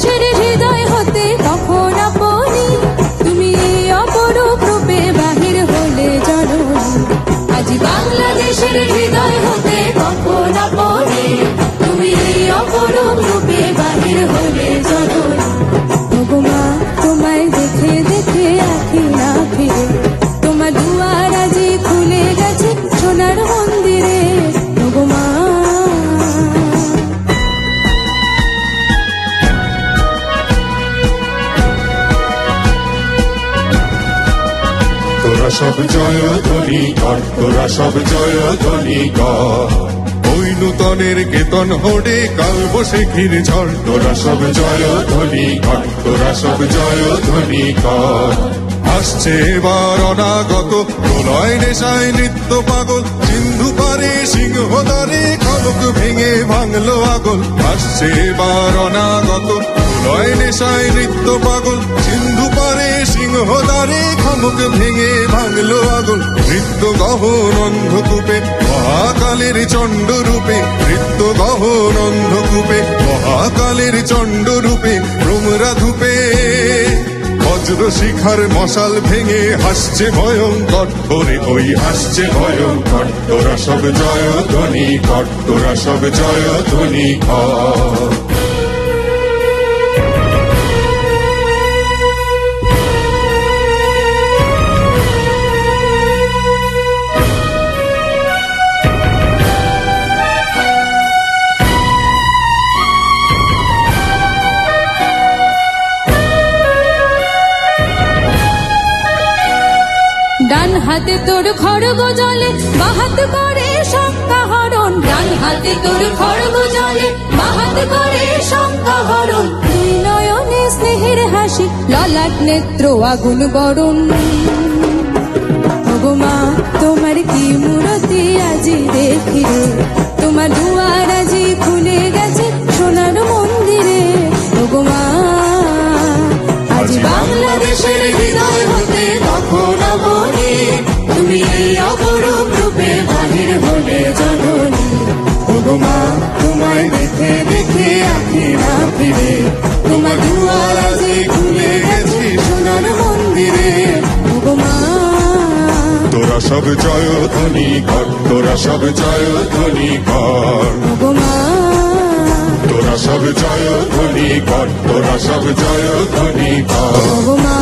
বাংলাদেশের হৃদয় হতে কখন আপনি তুমি অপরূপ রূপে বাহির হলে জননী। আজ বাংলাদেশের হৃদয় হতে কখন আপনি তুমি অপরূপ রূপে বাহির হলে জননী। ওগো মা তোমায় দেখে দেখে আঁখি না ফিরে, তোমার দুয়ার আজি খুলে গেছে সোনার মন্দিরে। ওগো মা তোরা সব জয় ধ্বনি কর, তোরা সব জয় ধ্বনি কর। ওই নূতনের কেতন হোড়ে কাল বৈশাখীর ঝড়, তোরা সব জয় ধ্বনি কর, তোরা সব জয় ধ্বনি কর। আসছে এবার অনাগত প্রলয় নেশায় নৃত্য পাগল, সিন্ধু পারে সিংহদ্বারে খলক ভেঙে ভাঙলো আগল। আসছে এবার অনাগত প্রলয় নেশায় নৃত্য পাগল, সিন্ধু পারে সিংহদ্বারে খলক ভেঙে ভাঙলো আগল। নৃত্য গহন অন্ধকূপে মহাকালের চণ্ড রূপে, নৃত্য গহন অন্ধকূপে মহাকালের চণ্ড রূপে। ভ্রমরা ধূপে বজ্র শিখার মশাল ভেঙে হাসছে ভয়ঙ্কর করে, ওই হাসছে ভয়ঙ্কর। তোরা সব জয় ধ্বনি কর, তোরা সব জয় ধ্বনি কর। ডান হাতে তোর খড়গ জলে বাহাত করে শঙ্কা হরণ, ডান হাতে তোর খড়গ জলে বাহাত করে শঙ্কা হরণ। দুই নয়নে স্নেহের হাসি ললাট নেত্র আগুন বরণ। ওগো মা তোমার কি মূরতি আজি দেখি রে, তোমার দুয়ার আজি খুলে গেছে সোনার মন্দিরে। ওগো মা আজ বাংলাদেশের হৃদয় হতে কখন আপনি তুমি অপরূপ রূপে বাহির হলে জননী। ওগো মা তোমায় দেখে দেখে আঁখি না ফিরে, তোমার দুয়ার আজি খুলে গেছে সোনার মন্দিরে। ওগো মা তোরা সব জয় ধ্বনি কর, তোরা সব জয় ধ্বনি কর। ওগো মা তোরা সব জয় ধ্বনি কর, তোরা সব জয় ধ্বনি কর। ওগো মা